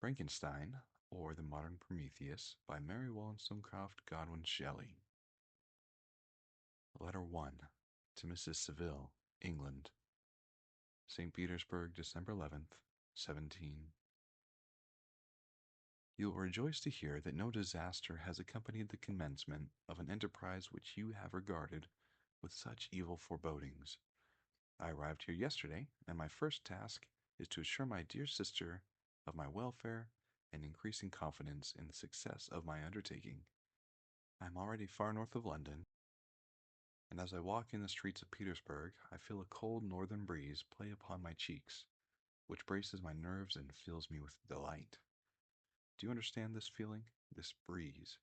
Frankenstein, or The Modern Prometheus, by Mary Wollstonecraft Godwin Shelley. Letter 1 to Mrs. Seville, England. St. Petersburg, December 11th, 17. You will rejoice to hear that no disaster has accompanied the commencement of an enterprise which you have regarded with such evil forebodings. I arrived here yesterday, and my first task is to assure my dear sister of my welfare and increasing confidence in the success of my undertaking. I am already far north of London, and as I walk in the streets of Petersburg, I feel a cold northern breeze play upon my cheeks, which braces my nerves and fills me with delight. Do you understand this feeling, this breeze,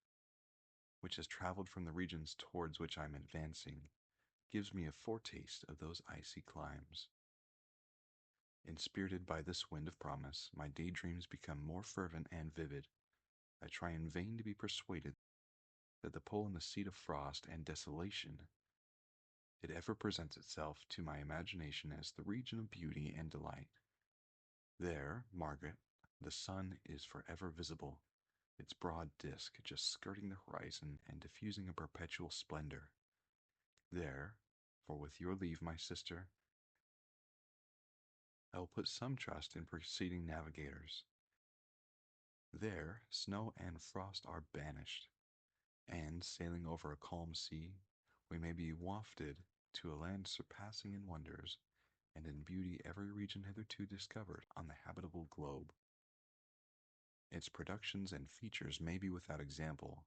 which has traveled from the regions towards which I am advancing, gives me a foretaste of those icy climes? Inspirited by this wind of promise, my daydreams become more fervent and vivid. I try in vain to be persuaded that the pole in the seat of frost and desolation, it ever presents itself to my imagination as the region of beauty and delight. There, Margaret, the sun is forever visible, its broad disk just skirting the horizon and diffusing a perpetual splendor. There, for with your leave, my sister, I will put some trust in preceding navigators. There, snow and frost are banished, and sailing over a calm sea, we may be wafted to a land surpassing in wonders and in beauty every region hitherto discovered on the habitable globe. Its productions and features may be without example,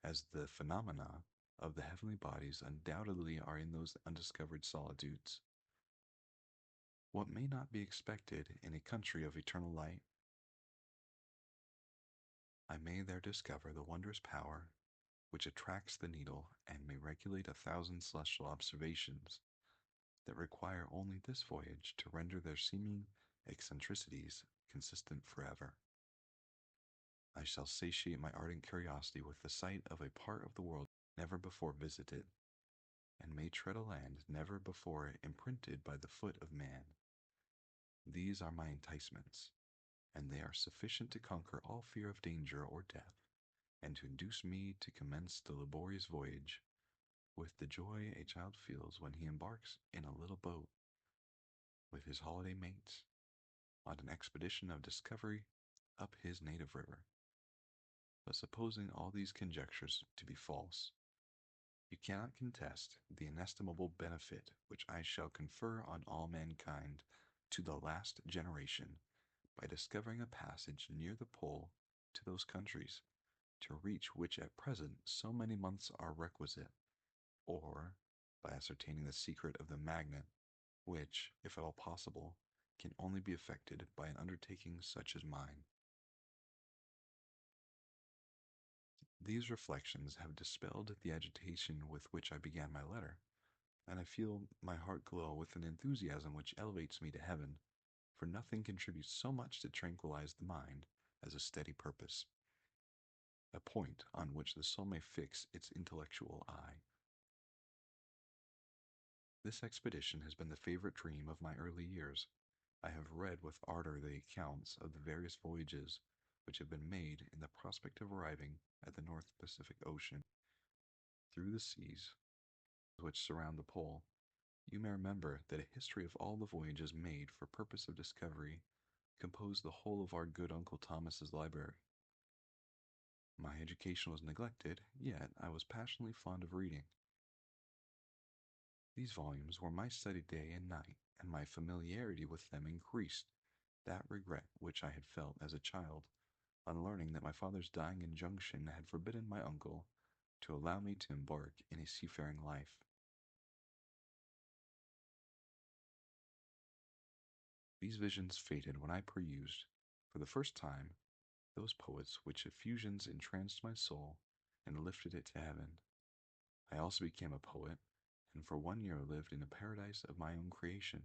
as the phenomena of the heavenly bodies undoubtedly are in those undiscovered solitudes. What may not be expected in a country of eternal light? I may there discover the wondrous power which attracts the needle and may regulate 1,000 celestial observations that require only this voyage to render their seeming eccentricities consistent forever. I shall satiate my ardent curiosity with the sight of a part of the world never before visited, and may tread a land never before imprinted by the foot of man. These are my enticements, and they are sufficient to conquer all fear of danger or death, and to induce me to commence the laborious voyage with the joy a child feels when he embarks in a little boat with his holiday mates on an expedition of discovery up his native river. But supposing all these conjectures to be false, you cannot contest the inestimable benefit which I shall confer on all mankind to the last generation by discovering a passage near the pole to those countries, to reach which at present so many months are requisite, or by ascertaining the secret of the magnet, which, if at all possible, can only be effected by an undertaking such as mine. These reflections have dispelled the agitation with which I began my letter, and I feel my heart glow with an enthusiasm which elevates me to heaven, for nothing contributes so much to tranquilize the mind as a steady purpose, a point on which the soul may fix its intellectual eye. This expedition has been the favorite dream of my early years. I have read with ardor the accounts of the various voyages which have been made in the prospect of arriving at the North Pacific Ocean. Through the seas which surround the pole, you may remember that a history of all the voyages made for purpose of discovery composed the whole of our good Uncle Thomas's library. My education was neglected, yet I was passionately fond of reading. These volumes were my study day and night, and my familiarity with them increased that regret which I had felt as a child on learning that my father's dying injunction had forbidden my uncle to allow me to embark in a seafaring life. These visions faded when I perused, for the first time, those poets which effusions entranced my soul and lifted it to heaven. I also became a poet, and for 1 year lived in a paradise of my own creation.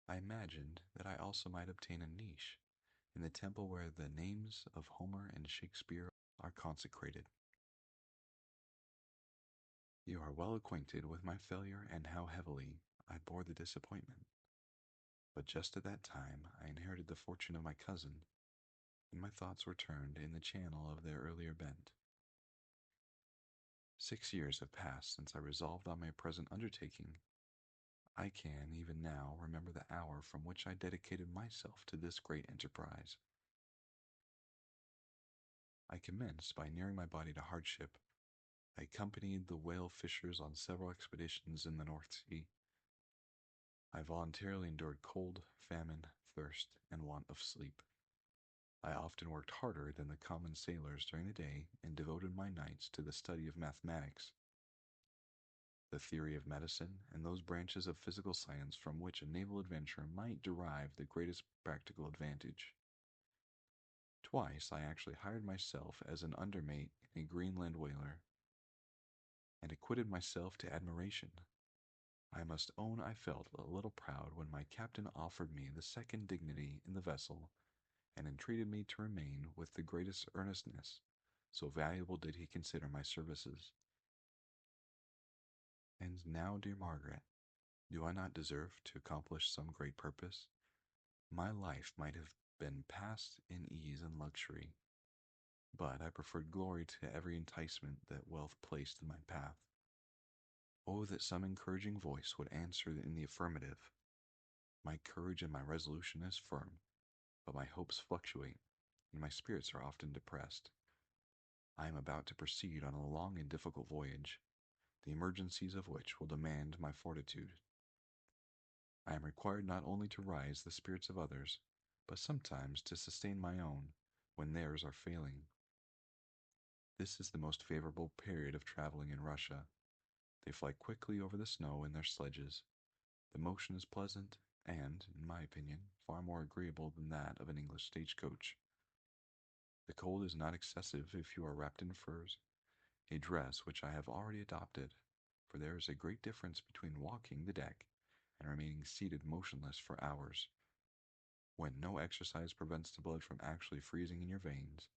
I imagined that I also might obtain a niche in the temple where the names of Homer and Shakespeare are consecrated. You are well acquainted with my failure and how heavily I bore the disappointment. But just at that time I inherited the fortune of my cousin, and my thoughts were turned in the channel of their earlier bent. 6 years have passed since I resolved on my present undertaking. I can, even now, remember the hour from which I dedicated myself to this great enterprise. I commenced by nearing my body to hardship. I accompanied the whale fishers on several expeditions in the North Sea. I voluntarily endured cold, famine, thirst, and want of sleep. I often worked harder than the common sailors during the day and devoted my nights to the study of mathematics, the theory of medicine, and those branches of physical science from which a naval adventurer might derive the greatest practical advantage. Twice I actually hired myself as an undermate in a Greenland whaler, and acquitted myself to admiration. I must own I felt a little proud when my captain offered me the second dignity in the vessel and entreated me to remain with the greatest earnestness, so valuable did he consider my services. And now, dear Margaret, do I not deserve to accomplish some great purpose? My life might have been passed in ease and luxury, but I preferred glory to every enticement that wealth placed in my path. Oh, that some encouraging voice would answer in the affirmative. My courage and my resolution is firm, but my hopes fluctuate, and my spirits are often depressed. I am about to proceed on a long and difficult voyage, the emergencies of which will demand my fortitude. I am required not only to rise the spirits of others, but sometimes to sustain my own when theirs are failing. This is the most favorable period of traveling in Russia. They fly quickly over the snow in their sledges. The motion is pleasant and, in my opinion, far more agreeable than that of an English stagecoach. The cold is not excessive if you are wrapped in furs, a dress which I have already adopted, for there is a great difference between walking the deck and remaining seated motionless for hours, when no exercise prevents the blood from actually freezing in your veins.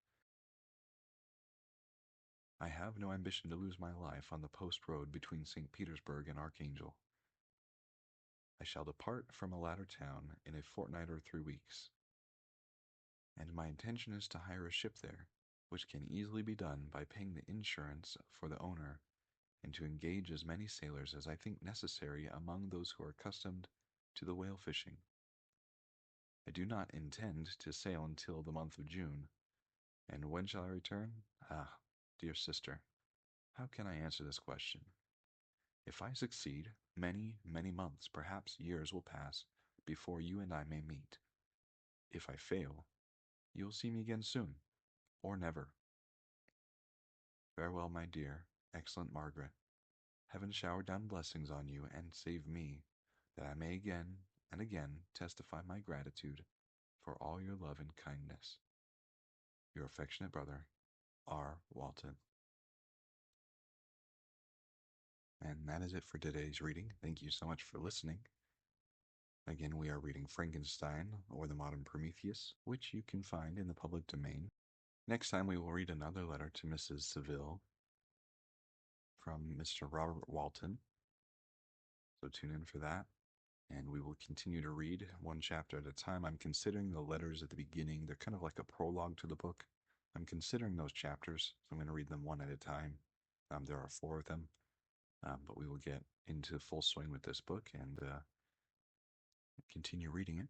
I have no ambition to lose my life on the post road between St. Petersburg and Archangel. I shall depart from a latter town in a fortnight or 3 weeks, and my intention is to hire a ship there, which can easily be done by paying the insurance for the owner, and to engage as many sailors as I think necessary among those who are accustomed to the whale fishing. I do not intend to sail until the month of June. And when shall I return? Ah, dear sister, how can I answer this question? If I succeed, many, many months, perhaps years will pass before you and I may meet. If I fail, you'll see me again soon, or never. Farewell, my dear, excellent Margaret. Heaven shower down blessings on you and save me, that I may again and again testify my gratitude for all your love and kindness. Your affectionate brother, R. Walton. And that is it for today's reading. Thank you so much for listening. Again, we are reading Frankenstein, or the Modern Prometheus, which you can find in the public domain. Next time, we will read another letter to Mrs. Seville from Mr. Robert Walton. So tune in for that. And we will continue to read one chapter at a time. I'm considering the letters at the beginning. They're kind of like a prologue to the book. I'm considering those chapters, so I'm going to read them one at a time. There are 4 of them, but we will get into full swing with this book and continue reading it.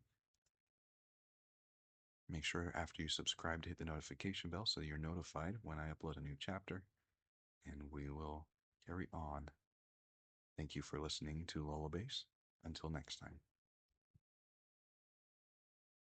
Make sure after you subscribe to hit the notification bell so that you're notified when I upload a new chapter, and we will carry on. Thank you for listening to Lullabies. Until next time.